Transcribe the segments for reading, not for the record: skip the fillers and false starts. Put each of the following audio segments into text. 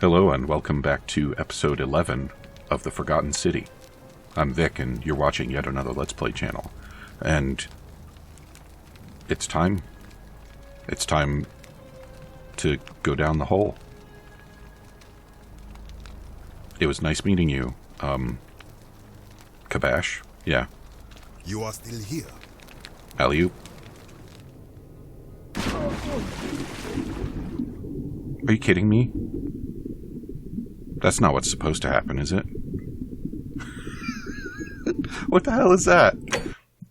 Hello and welcome back to episode 11 of The Forgotten City. I'm Vic and you're watching yet another Let's Play channel. And it's time to go down the hole. It was nice meeting you, Kabash. Yeah. You are still here. Alley-oop. Are you kidding me? That's not what's supposed to happen, is it? What the hell is that?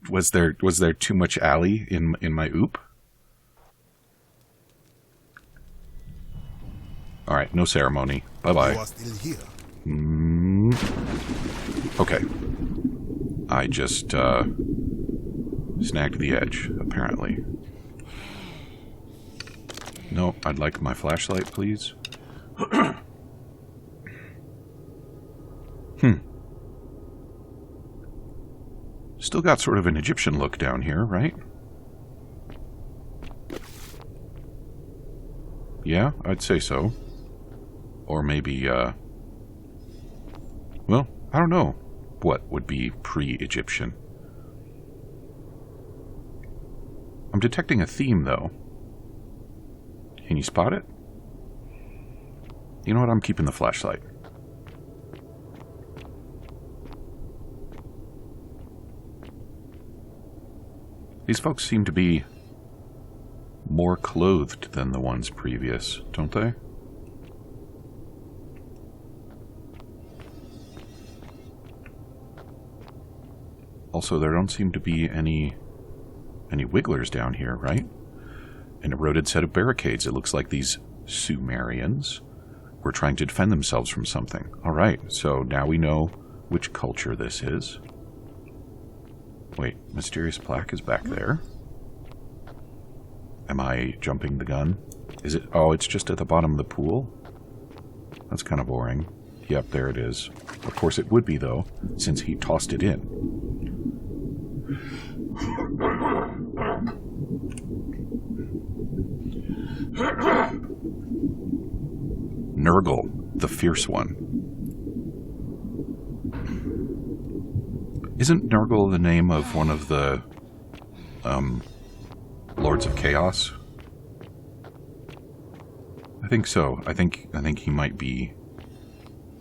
Was there too much alley in my oop? All right, no ceremony. Bye-bye. You are still here. Okay. I just snagged the edge, apparently. No, I'd like my flashlight, please. Still got sort of an Egyptian look down here, right? Yeah, I'd say so. Or maybe, well, I don't know what would be pre-Egyptian. I'm detecting a theme, though. Can you spot it? You know what? I'm keeping the flashlight. These folks seem to be more clothed than the ones previous, don't they? Also, there don't seem to be any wigglers down here, right? An eroded set of barricades. It looks like these Sumerians were trying to defend themselves from something. Alright, so now we know which culture this is. Wait, mysterious plaque is back there. Am I jumping the gun? Is it? Oh, it's just at the bottom of the pool? That's kind of boring. Yep, there it is. Of course it would be, though, since he tossed it in. Nurgle, the fierce one. Isn't Nurgle the name of one of the Lords of Chaos? I think so. I think he might be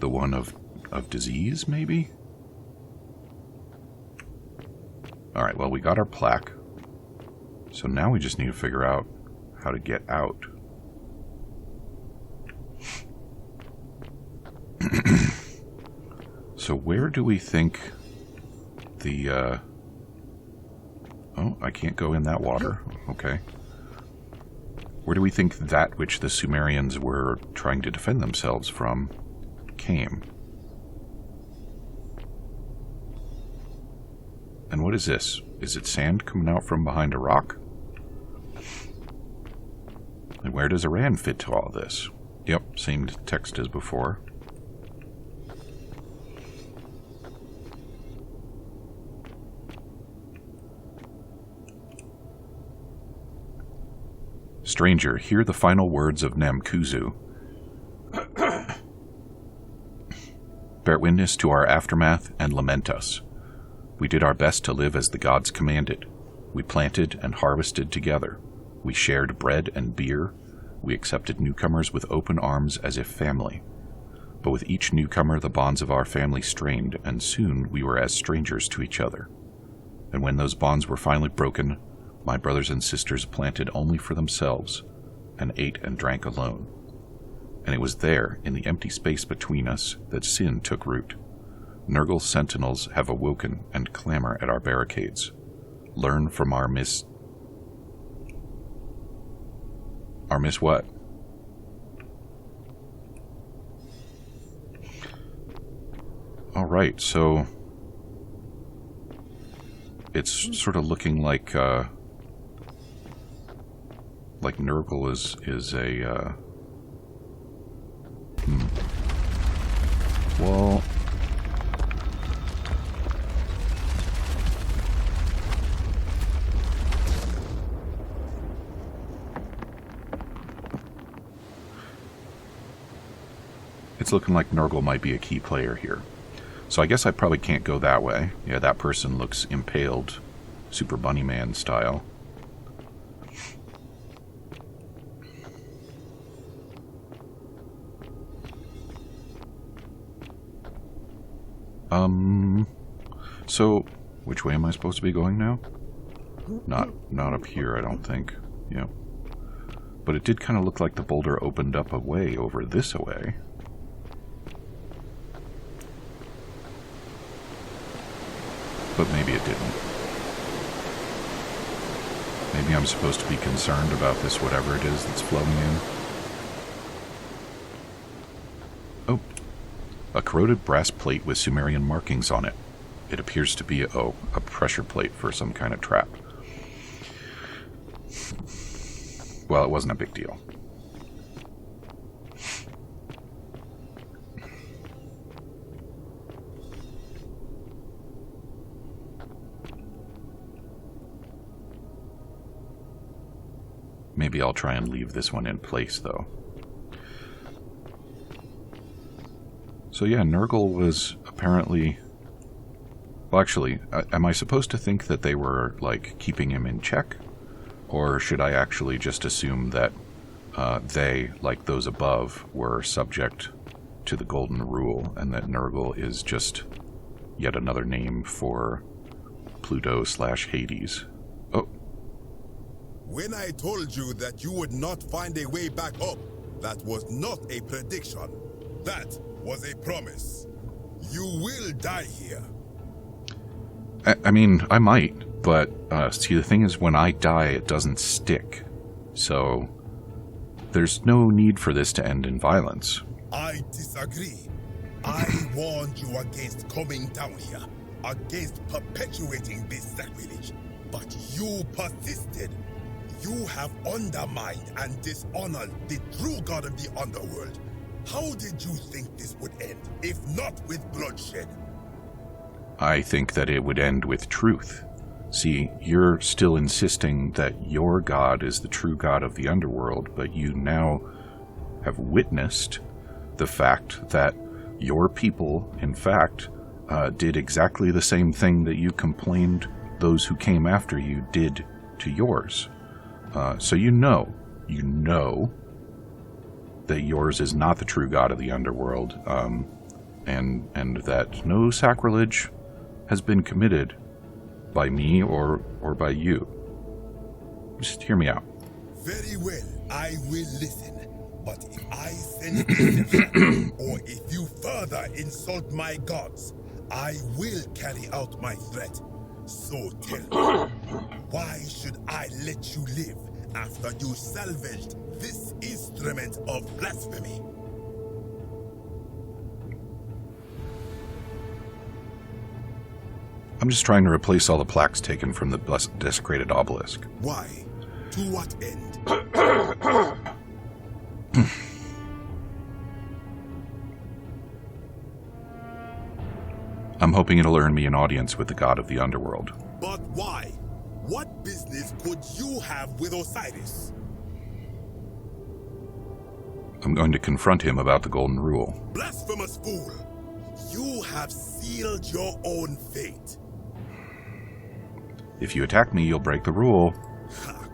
the one of disease, maybe? Alright, well, we got our plaque. So now we just need to figure out how to get out. So where do we think the, oh, I can't go in that water. Okay. Where do we think that which the Sumerians were trying to defend themselves from came? And what is this? Is it sand coming out from behind a rock? And where does Iran fit to all this? Yep, same text as before. Stranger, hear the final words of Namkuzu. Bear witness to our aftermath and lament us. We did our best to live as the gods commanded. We planted and harvested together. We shared bread and beer. We accepted newcomers with open arms as if family. But with each newcomer the bonds of our family strained, and soon we were as strangers to each other. And when those bonds were finally broken, my brothers and sisters planted only for themselves, and ate and drank alone. And it was there, in the empty space between us, that sin took root. Nurgle sentinels have awoken and clamor at our barricades. Learn from our miss what? Alright, so it's sort of looking like Nurgle is a well, It's looking like Nurgle might be a key player here. So I guess I probably can't go that way. Yeah, that person looks impaled, Super Bunny Man style. So, which way am I supposed to be going now? Not up here, I don't think. Yeah. But it did kind of look like the boulder opened up a way over this way. But maybe it didn't. Maybe I'm supposed to be concerned about this whatever it is that's flowing in. Oh. A corroded brass plate with Sumerian markings on it. It appears to be, a pressure plate for some kind of trap. Well, it wasn't a big deal. Maybe I'll try and leave this one in place, though. So yeah, Nurgle was apparently... Well, actually, am I supposed to think that they were, like, keeping him in check? Or should I actually just assume that they, like those above, were subject to the Golden Rule, and that Nurgle is just yet another name for Pluto/Hades? Oh. When I told you that you would not find a way back up, that was not a prediction. That was a promise. You will die here. I mean, I might, but see, the thing is, when I die, it doesn't stick. So, there's no need for this to end in violence. I disagree. I warned you against coming down here, against perpetuating this sacrilege, but you persisted. You have undermined and dishonored the true god of the underworld. How did you think this would end, if not with bloodshed? I think that it would end with truth. See, you're still insisting that your god is the true god of the underworld, but you now have witnessed the fact that your people, in fact, did exactly the same thing that you complained those who came after you did to yours. So you know that yours is not the true god of the underworld, and that no sacrilege has been committed by me or by you. Just hear me out. Very well, I will listen. But if I sense deception, or if you further insult my gods, I will carry out my threat. So tell me, why should I let you live after you salvaged this instrument of blasphemy? I'm just trying to replace all the plaques taken from the desecrated obelisk. Why? To what end? I'm hoping it'll earn me an audience with the god of the underworld. But why? What business could you have with Osiris? I'm going to confront him about the Golden Rule. Blasphemous fool! You have sealed your own fate. If you attack me, you'll break the rule.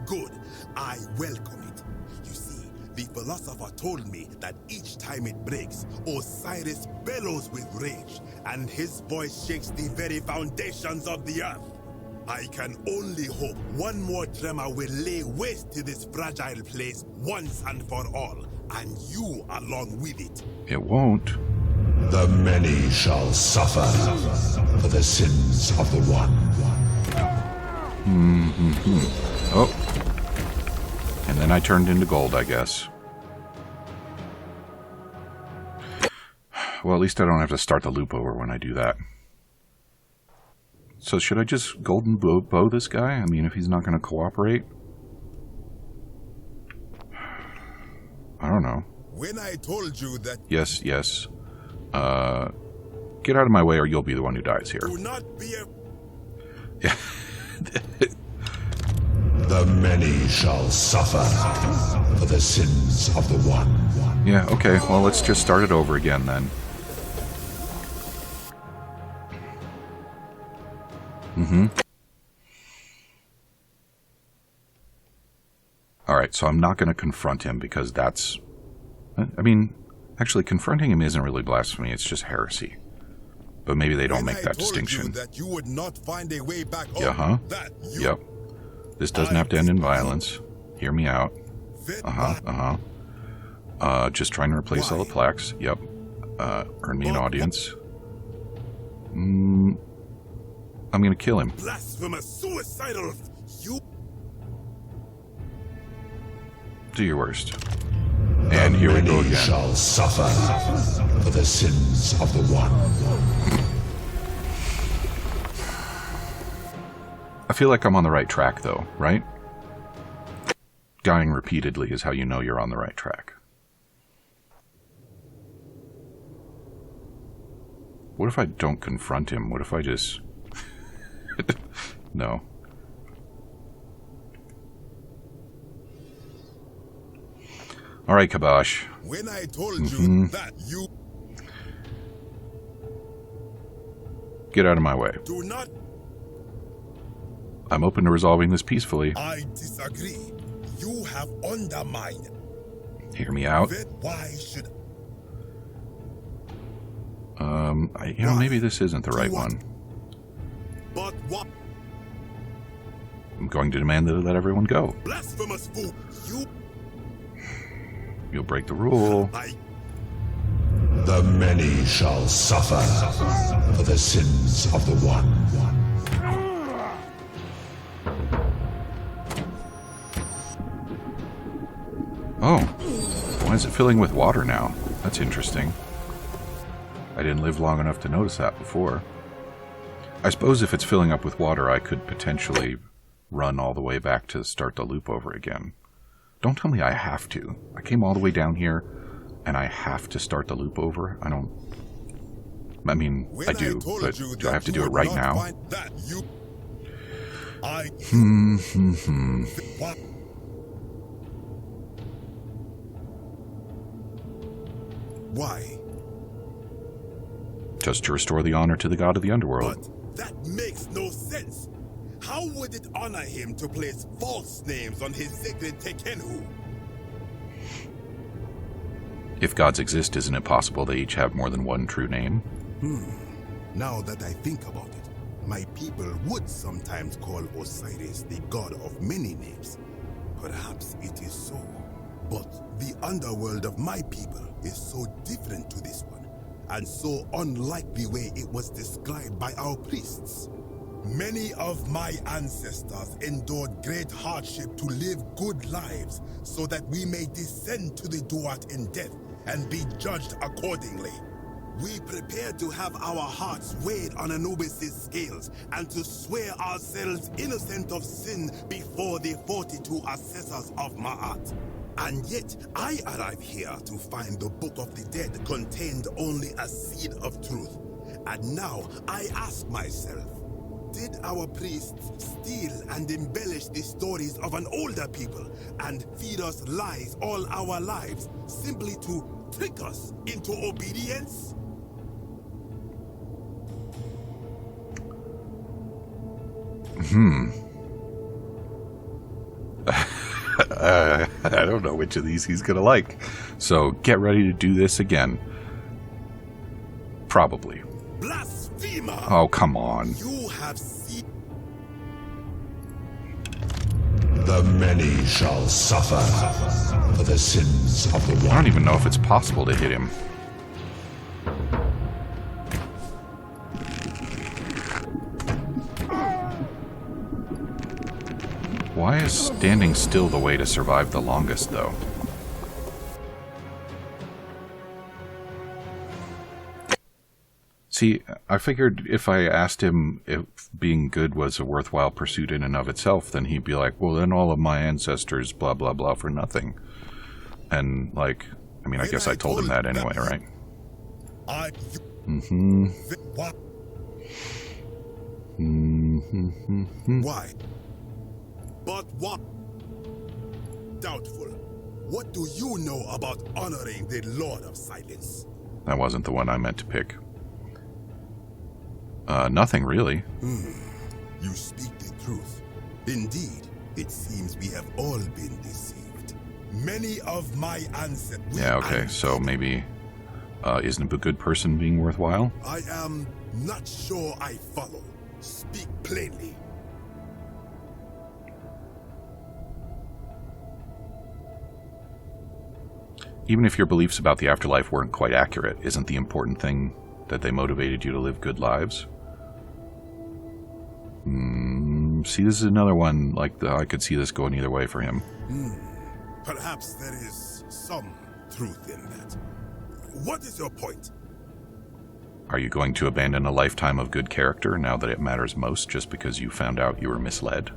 Good. I welcome it. You see, the philosopher told me that each time it breaks, Osiris bellows with rage, and his voice shakes the very foundations of the earth. I can only hope one more tremor will lay waste to this fragile place once and for all, and you along with it. It won't. The many shall suffer for the sins of the one. Oh. And then I turned into gold, I guess. Well, at least I don't have to start the loop over when I do that. So should I just golden bow this guy? I mean, if he's not going to cooperate? I don't know. When I told you that... Yes. Get out of my way or you'll be the one who dies here. Do not be a... Yeah. The The many shall suffer for the sins of the one. Yeah, okay, well, let's just start it over again then. Alright, so I'm not going to confront him because that's... I mean, actually, confronting him isn't really blasphemy, it's just heresy. But maybe they don't make that distinction. That you would not find a way back Yeah, huh? Yep. This doesn't have to end in violence. Hear me out. Just trying to replace all the plaques. Yep. Earn me an audience. I'm gonna kill him. Blasphemous, suicidal, you. Do your worst. And here we go again. Shall suffer for the sins of the one. I feel like I'm on the right track, though, right? Dying repeatedly is how you know you're on the right track. What if I don't confront him? What if I just... No. Alright, Kabosh. When I told you that you... Get out of my way. Do not... I'm open to resolving this peacefully. I disagree. You have undermined. Hear me out. Why should... maybe this isn't the right one. But what? I'm going to demand that I let everyone go. Blasphemous fool! You'll break the rule. The many shall suffer for the sins of the one. Oh, why is it filling with water now? That's interesting. I didn't live long enough to notice that before. I suppose if it's filling up with water, I could potentially run all the way back to start the loop over again. Don't tell me I have to. I came all the way down here, and I have to start the loop over? I don't... I mean, I do, but do I have to do it right now? Why? Just to restore the honor to the god of the underworld. But that makes no sense. How would it honor him to place false names on his sacred Tekenu? If gods exist, isn't it possible they each have more than one true name? Now that I think about it, my people would sometimes call Osiris the god of many names. Perhaps it is so. But the underworld of my people is so different to this one, and so unlike the way it was described by our priests. Many of my ancestors endured great hardship to live good lives so that we may descend to the Duat in death and be judged accordingly. We prepared to have our hearts weighed on Anubis' scales and to swear ourselves innocent of sin before the 42 assessors of Ma'at. And yet, I arrive here to find the Book of the Dead contained only a seed of truth. And now, I ask myself, did our priests steal and embellish the stories of an older people and feed us lies all our lives simply to trick us into obedience? I don't know which of these he's gonna like. So get ready to do this again. Probably. Blasphemer! Oh, come on. You have seen... The many shall suffer for the sins of the one. I don't even know if it's possible to hit him. Why is standing still the way to survive the longest, though? See, I figured if I asked him if being good was a worthwhile pursuit in and of itself, then he'd be like, well, then all of my ancestors, blah, blah, blah, for nothing. And, like, I mean, I guess I told him that anyway, right? Why? But what? Doubtful. What do you know about honoring the Lord of Silence? That wasn't the one I meant to pick. Nothing really. You speak the truth. Indeed, it seems we have all been deceived. Many of my ancestors... Yeah, okay, so maybe isn't a good person being worthwhile? I am not sure I follow. Speak plainly. Even if your beliefs about the afterlife weren't quite accurate, isn't the important thing that they motivated you to live good lives? See, this is another one, like, I could see this going either way for him. Perhaps there is some truth in that. What is your point? Are you going to abandon a lifetime of good character now that it matters most just because you found out you were misled?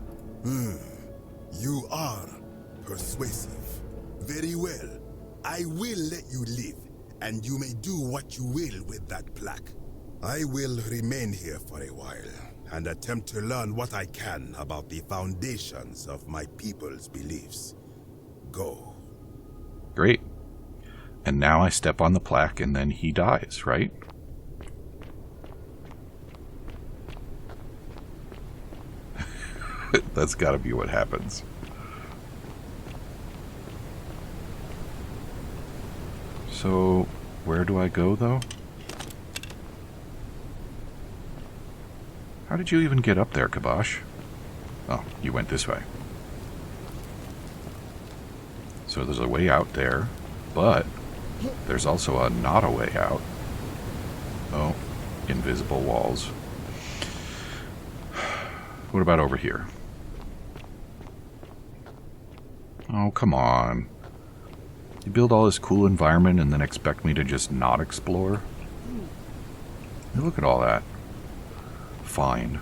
You are persuasive. Very well. I will let you live, and you may do what you will with that plaque. I will remain here for a while, and attempt to learn what I can about the foundations of my people's beliefs. Go. Great. And now I step on the plaque and then he dies, right? That's gotta be what happens. So, where do I go, though? How did you even get up there, Kabosh? Oh, you went this way. So there's a way out there, but there's also a not a way out. Oh, invisible walls. What about over here? Oh, come on. You build all this cool environment and then expect me to just not explore? Hey, look at all that. Fine.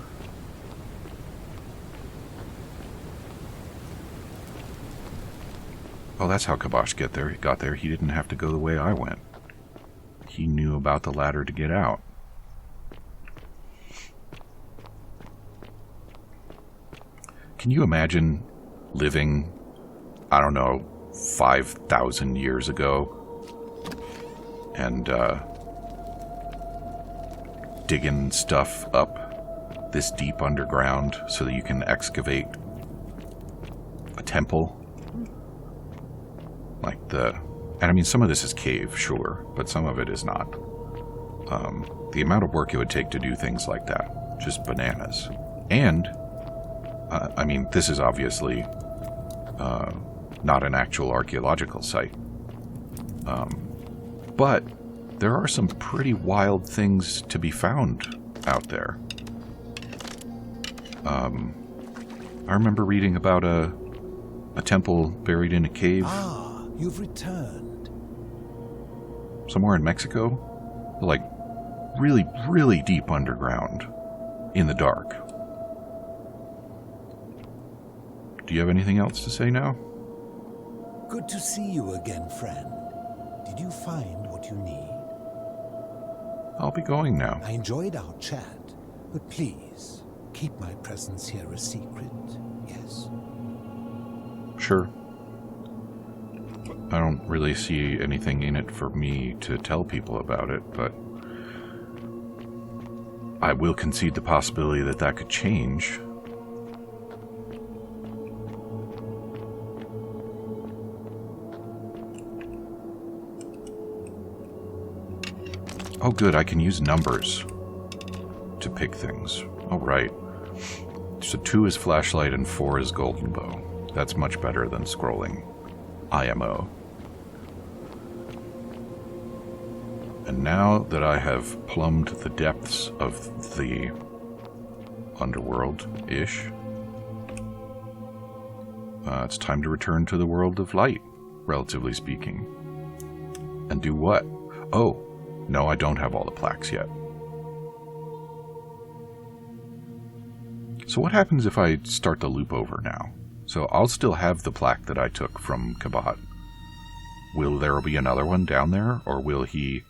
Oh, that's how Kabosh got there. He didn't have to go the way I went. He knew about the ladder to get out. Can you imagine living, I don't know, 5,000 years ago and digging stuff up this deep underground so that you can excavate a temple? And I mean, some of this is cave, sure, but some of it is not. The amount of work it would take to do things like that, just bananas. And, I mean, this is obviously not an actual archaeological site. But there are some pretty wild things to be found out there. I remember reading about a temple buried in a cave. Ah, you've returned. Somewhere in Mexico. Like, really, really deep underground. In the dark. Do you have anything else to say now? Good to see you again, friend. Did you find what you need? I'll be going now. I enjoyed our chat, but please, keep my presence here a secret, yes? Sure. I don't really see anything in it for me to tell people about it, but I will concede the possibility that that could change. Oh good, I can use numbers to pick things. Oh right. So 2 is flashlight and 4 is golden bow. That's much better than scrolling IMO. And now that I have plumbed the depths of the underworld-ish, it's time to return to the world of light, relatively speaking. And do what? Oh, no, I don't have all the plaques yet. So what happens if I start the loop over now? So I'll still have the plaque that I took from Kabat. Will there be another one down there, or will he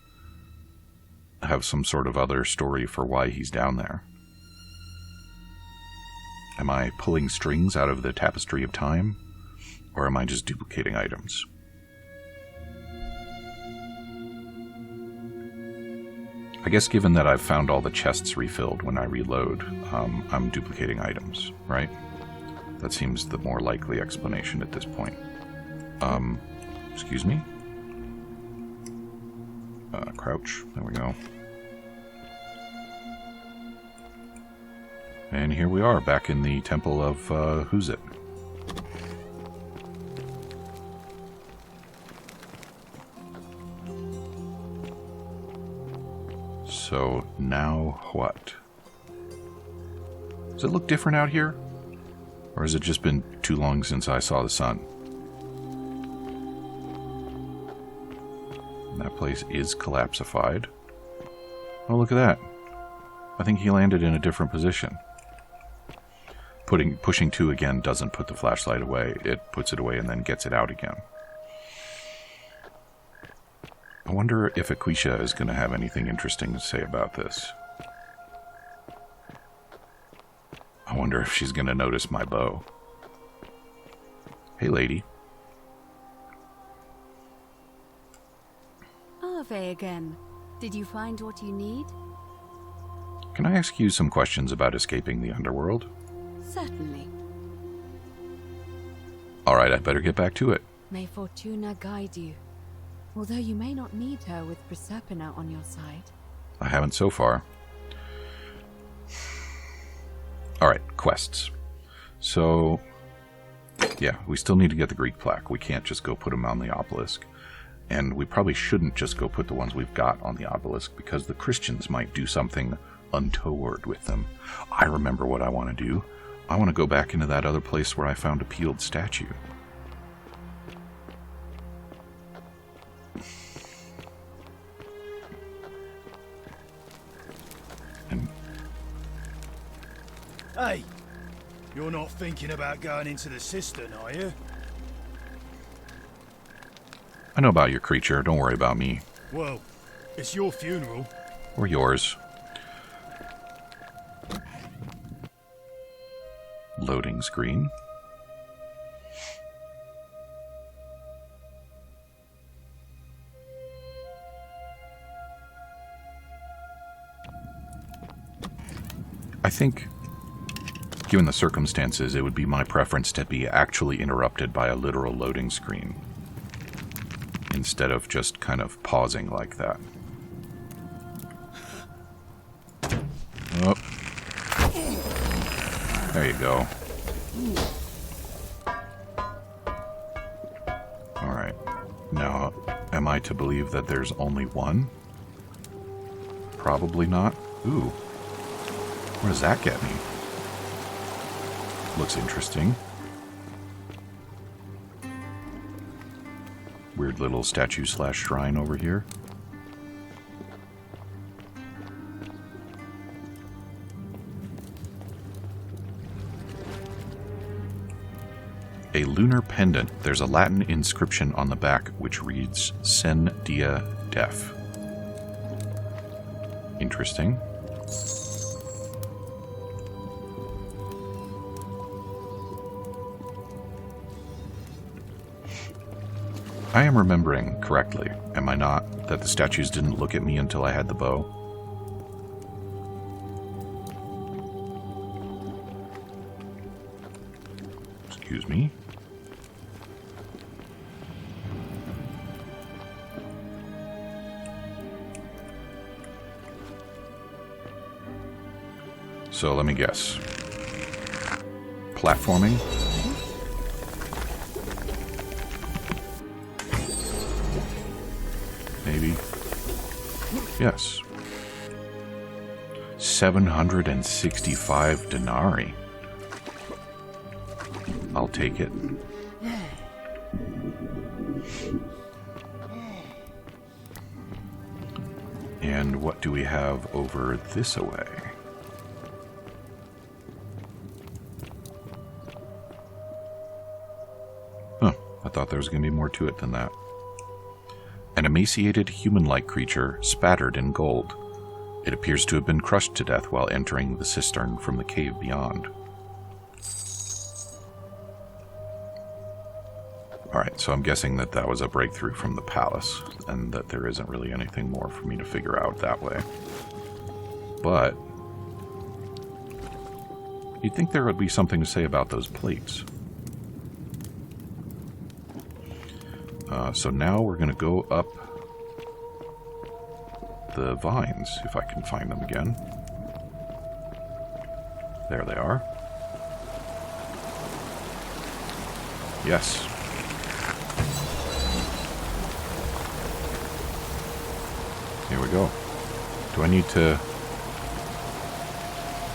have some sort of other story for why he's down there? Am I pulling strings out of the tapestry of time? Or am I just duplicating items? I guess given that I've found all the chests refilled when I reload, I'm duplicating items, right? That seems the more likely explanation at this point. Excuse me? Crouch. There we go. And here we are, back in the temple of, who's it? So, now what? Does it look different out here? Or has it just been too long since I saw the sun? That place is collapsified. Oh, look at that. I think he landed in a different position. Pushing 2 again doesn't put the flashlight away. It puts it away and then gets it out again. I wonder if Aquisha is going to have anything interesting to say about this. I wonder if she's going to notice my bow. Hey, lady. Ave again. Did you find what you need? Can I ask you some questions about escaping the underworld? Certainly. Alright, I'd better get back to it. May Fortuna guide you. Although you may not need her with Proserpina on your side. I haven't so far. Alright, quests. So, yeah, we still need to get the Greek plaque. We can't just go put them on the obelisk. And we probably shouldn't just go put the ones we've got on the obelisk, because the Christians might do something untoward with them. I remember what I want to do. I want to go back into that other place where I found a peeled statue. And hey, you're not thinking about going into the cistern, are you? I know about your creature. Don't worry about me. Well, it's your funeral. Or yours. Loading screen. I think, given the circumstances, it would be my preference to be actually interrupted by a literal loading screen, instead of just kind of pausing like that. Oh. There you go. Alright. Now, am I to believe that there's only one? Probably not. Ooh. Where does that get me? Looks interesting. Weird little statue/shrine over here. A lunar pendant. There's a Latin inscription on the back which reads Sen Dia Def. Interesting. I am remembering correctly, am I not, that the statues didn't look at me until I had the bow? Excuse me. So let me guess. Platforming? Maybe. Yes. 765 denarii. I'll take it. And what do we have over this away? Huh, I thought there was going to be more to it than that. An emaciated, human-like creature spattered in gold. It appears to have been crushed to death while entering the cistern from the cave beyond. Alright, so I'm guessing that that was a breakthrough from the palace, and that there isn't really anything more for me to figure out that way. But you'd think there would be something to say about those plates. So now we're going to go up the vines, if I can find them again. There they are. Yes. Here we go. Do I need to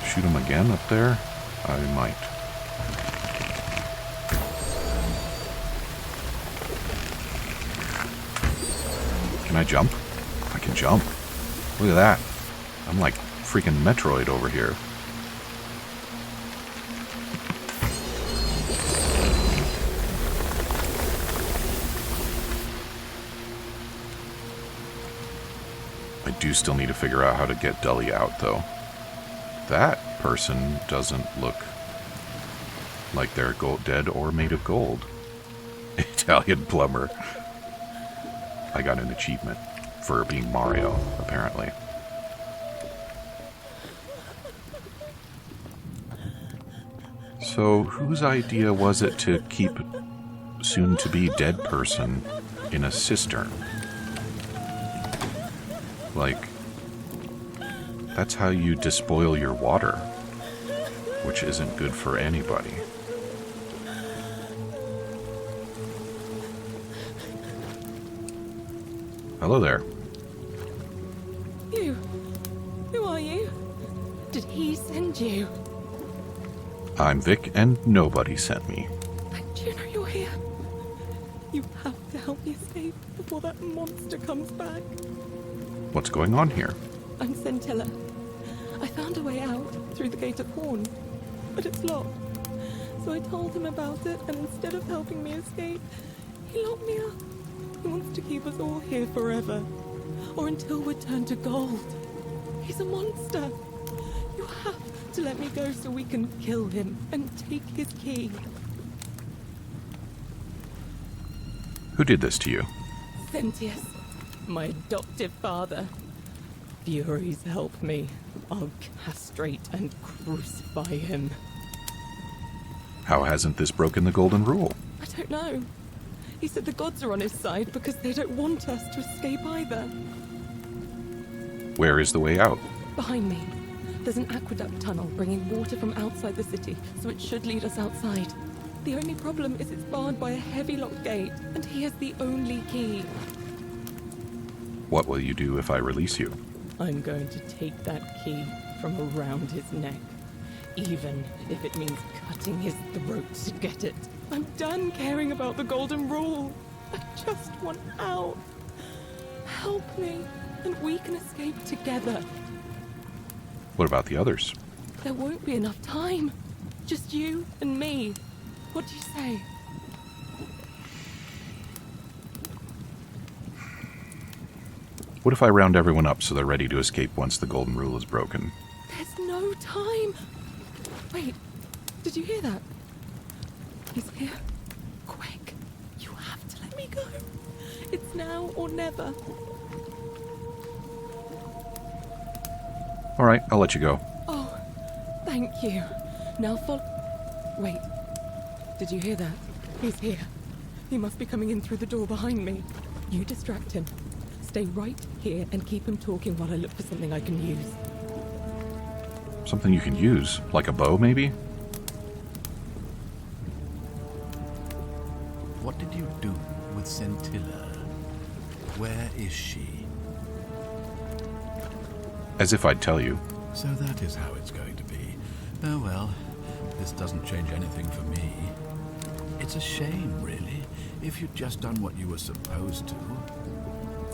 shoot him again up there? I might. Can I jump? I can jump. Look at that. I'm like freaking Metroid over here. I do still need to figure out how to get Dully out, though. That person doesn't look like they're dead or made of gold. Italian plumber. I got an achievement for being Mario, apparently. So, whose idea was it to keep soon-to-be dead person in a cistern? Like, that's how you despoil your water, which isn't good for anybody. Hello there. You? Who are you? Did he send you? I'm Vic, and nobody sent me. And you know you're here. You have to help me escape before that monster comes back. What's going on here? I'm Scintilla. I found a way out through the Gate of Horn, but it's locked. So I told him about it, and instead of helping me escape, he locked me up. He wants to keep us all here forever, or until we're turned to gold. He's a monster. You have to let me go so we can kill him and take his key. Who did this to you? Sentius, my adoptive father. Furies help me. I'll castrate and crucify him. How hasn't this broken the golden rule? I don't know. He said the gods are on his side because they don't want us to escape either. Where is the way out? Behind me, there's an aqueduct tunnel bringing water from outside the city, so it should lead us outside. The only problem is it's barred by a heavy locked gate, and he has the only key. What will you do if I release you? I'm going to take that key from around his neck, even if it means cutting his throat to get it. I'm done caring about the golden rule. I just want out. Help me, and we can escape together. What about the others? There won't be enough time. Just you and me. What do you say? What if I round everyone up so they're ready to escape once the golden rule is broken? There's no time. Wait, did you hear that? He's here. Quick, you have to let me go. It's now or never. All right, I'll let you go. Oh, thank you. Now follow. Wait, did you hear that? He's here. He must be coming in through the door behind me. You distract him. Stay right here and keep him talking while I look for something I can use. Something you can use? Like a bow, maybe? What did you do with Scintilla? Where is she? As if I'd tell you. So that is how it's going to be. Oh well, this doesn't change anything for me. It's a shame, really. If you'd just done what you were supposed to,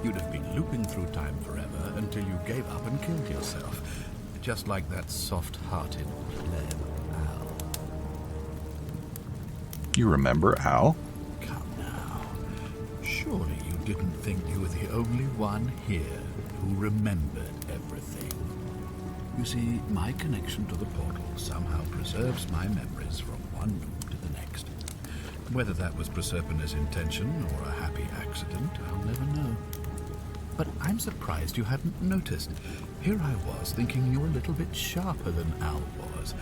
you'd have been looping through time forever until you gave up and killed yourself. Just like that soft-hearted pleb, Al. You remember Al? Come now. Surely you didn't think you were the only one here who remembered everything. You see, my connection to the portal somehow preserves my memories from one loop to the next. Whether that was Proserpina's intention or a happy accident, I'll never know. But I'm surprised you hadn't noticed. Here I was thinking you're a little bit sharper than Al was.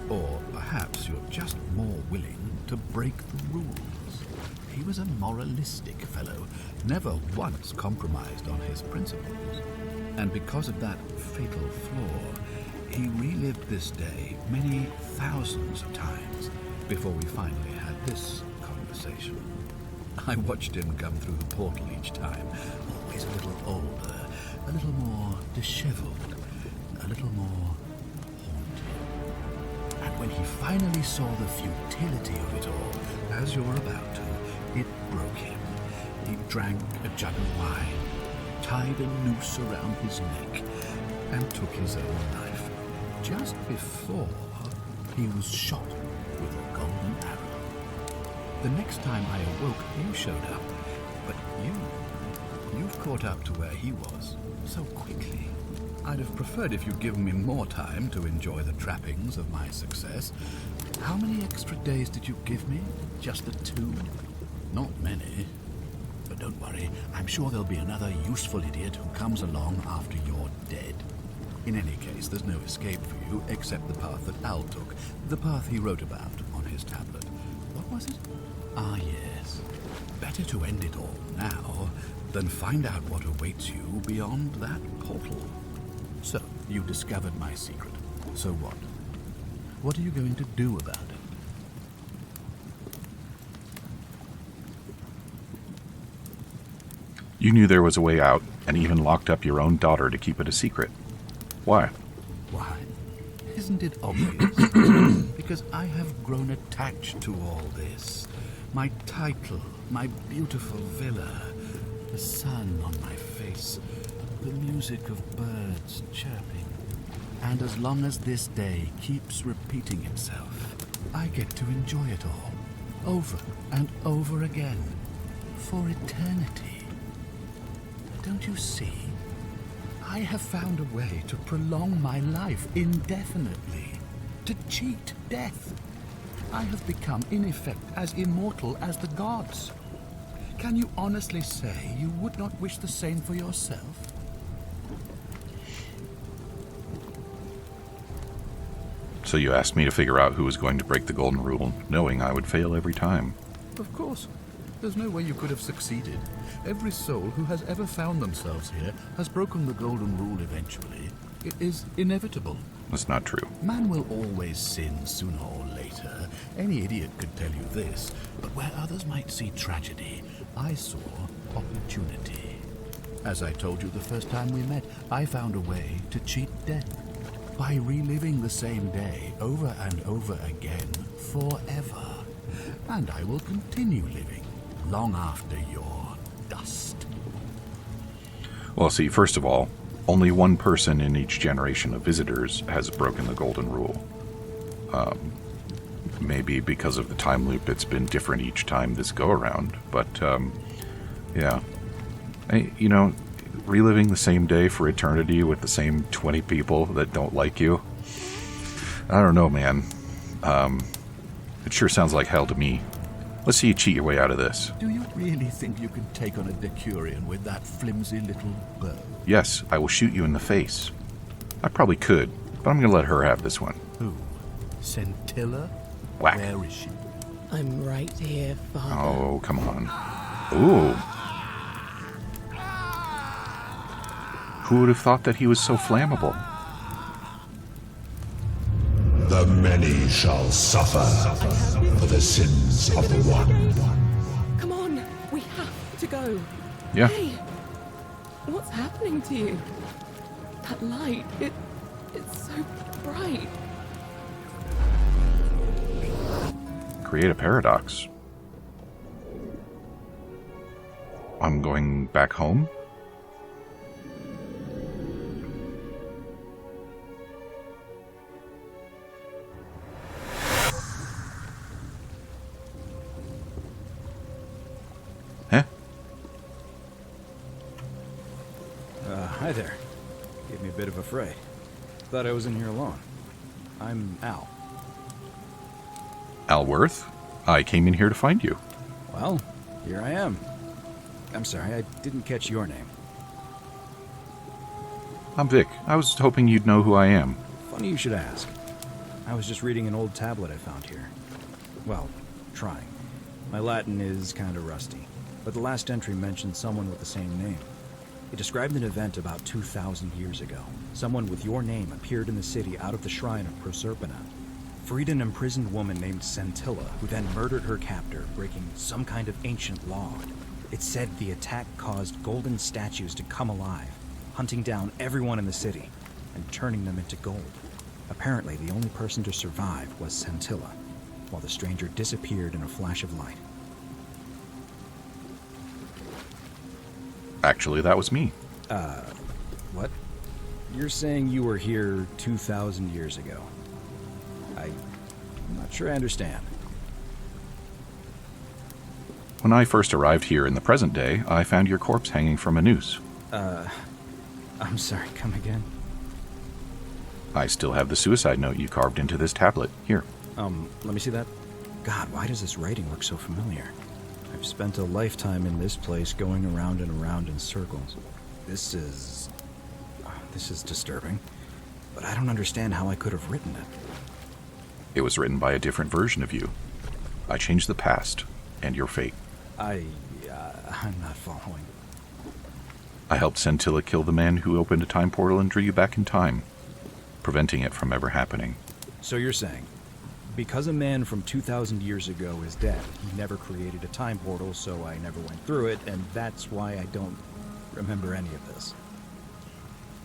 Or perhaps you're just more willing to break the rules. He was a moralistic fellow, never once compromised on his principles. And because of that fatal flaw, he relived this day many thousands of times before we finally had this conversation. I watched him come through the portal each time, always a little older, a little more disheveled, a little more haunted. And when he finally saw the futility of it all, as you're about to, it broke him. He drank a jug of wine, tied a noose around his neck, and took his own life, just before he was shot with a golden arrow. The next time I awoke, you showed up, but you've caught up to where he was so quickly. I'd have preferred if you'd given me more time to enjoy the trappings of my success. How many extra days did you give me? Just the 2? Not many. But don't worry, I'm sure there'll be another useful idiot who comes along after you're dead. In any case, there's no escape for you except the path that Al took, the path he wrote about on his tablet. What was it? Ah, yes. Better to end it all now than find out what awaits you beyond that portal. So, you discovered my secret. So what? What are you going to do about it? You knew there was a way out, and even locked up your own daughter to keep it a secret. Why? Why? Isn't it obvious? Because I have grown attached to all this. My title, my beautiful villa, the sun on my face, the music of birds chirping. And as long as this day keeps repeating itself, I get to enjoy it all, over and over again, for eternity. Don't you see? I have found a way to prolong my life indefinitely, to cheat death. I have become, in effect, as immortal as the gods. Can you honestly say you would not wish the same for yourself? So you asked me to figure out who was going to break the golden rule, knowing I would fail every time. Of course. There's no way you could have succeeded. Every soul who has ever found themselves here has broken the golden rule eventually. It is inevitable. That's not true. Man will always sin sooner or later. Any idiot could tell you this. But where others might see tragedy, I saw opportunity. As I told you the first time we met, I found a way to cheat death. By reliving the same day over and over again forever. And I will continue living long after your dust. Well, see, first of all, only one person in each generation of visitors has broken the golden rule. Maybe because of the time loop, it's been different each time this go-around. But, yeah. Reliving the same day for eternity with the same 20 people that don't like you. I don't know, man. It sure sounds like hell to me. Let's see you cheat your way out of this. Do you really think you can take on a Decurion with that flimsy little bow? Yes, I will shoot you in the face. I probably could, but I'm going to let her have this one. Who? Scintilla? Whack. Where is she? I'm right here, Father. Oh, come on. Ooh. Who would have thought that he was so flammable? The many shall suffer for the sins of the one. Come on, we have to go. Yeah. Hey, what's happening to you? That light, it's so bright. Create a paradox. I'm going back home? Huh? Hi there. Gave me a bit of a fright. Thought I was in here alone. I'm Al. Alworth? I came in here to find you. Well, here I am. I'm sorry, I didn't catch your name. I'm Vic. I was hoping you'd know who I am. Funny you should ask. I was just reading an old tablet I found here. Well, trying. My Latin is kind of rusty, but the last entry mentioned someone with the same name. It described an event about 2,000 years ago. Someone with your name appeared in the city out of the shrine of Proserpina. Freed an imprisoned woman named Scintilla, who then murdered her captor, breaking some kind of ancient law. It said the attack caused golden statues to come alive, hunting down everyone in the city and turning them into gold. Apparently, the only person to survive was Scintilla, while the stranger disappeared in a flash of light. Actually, that was me. What? You're saying you were here 2,000 years ago? I'm not sure I understand. When I first arrived here in the present day, I found your corpse hanging from a noose. I'm sorry, come again? I still have the suicide note you carved into this tablet. Here. Let me see that. God, why does this writing look so familiar? I've spent a lifetime in this place going around and around in circles. This is disturbing, but I don't understand how I could have written it. It was written by a different version of you. I changed the past and your fate. I'm not following. I helped Scintilla kill the man who opened a time portal and drew you back in time, preventing it from ever happening. So you're saying, because a man from 2,000 years ago is dead, he never created a time portal, so I never went through it, and that's why I don't remember any of this.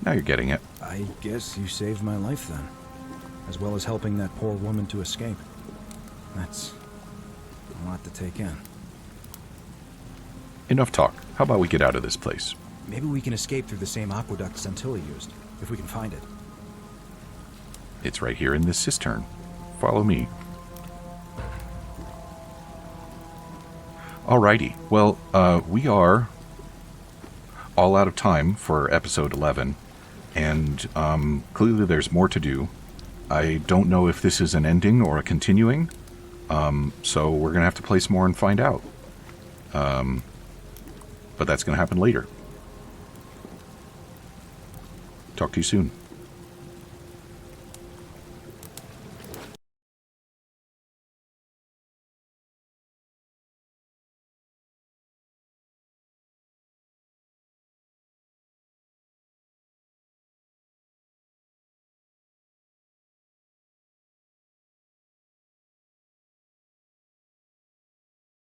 Now you're getting it. I guess you saved my life then, as well as helping that poor woman to escape. That's a lot to take in. Enough talk. How about we get out of this place? Maybe we can escape through the same aqueduct Scintilla used, if we can find it. It's right here in this cistern. Follow me. Alrighty. Well, we are all out of time for episode 11, and clearly there's more to do. I don't know if this is an ending or a continuing, so we're going to have to play some more and find out. But that's going to happen later. Talk to you soon.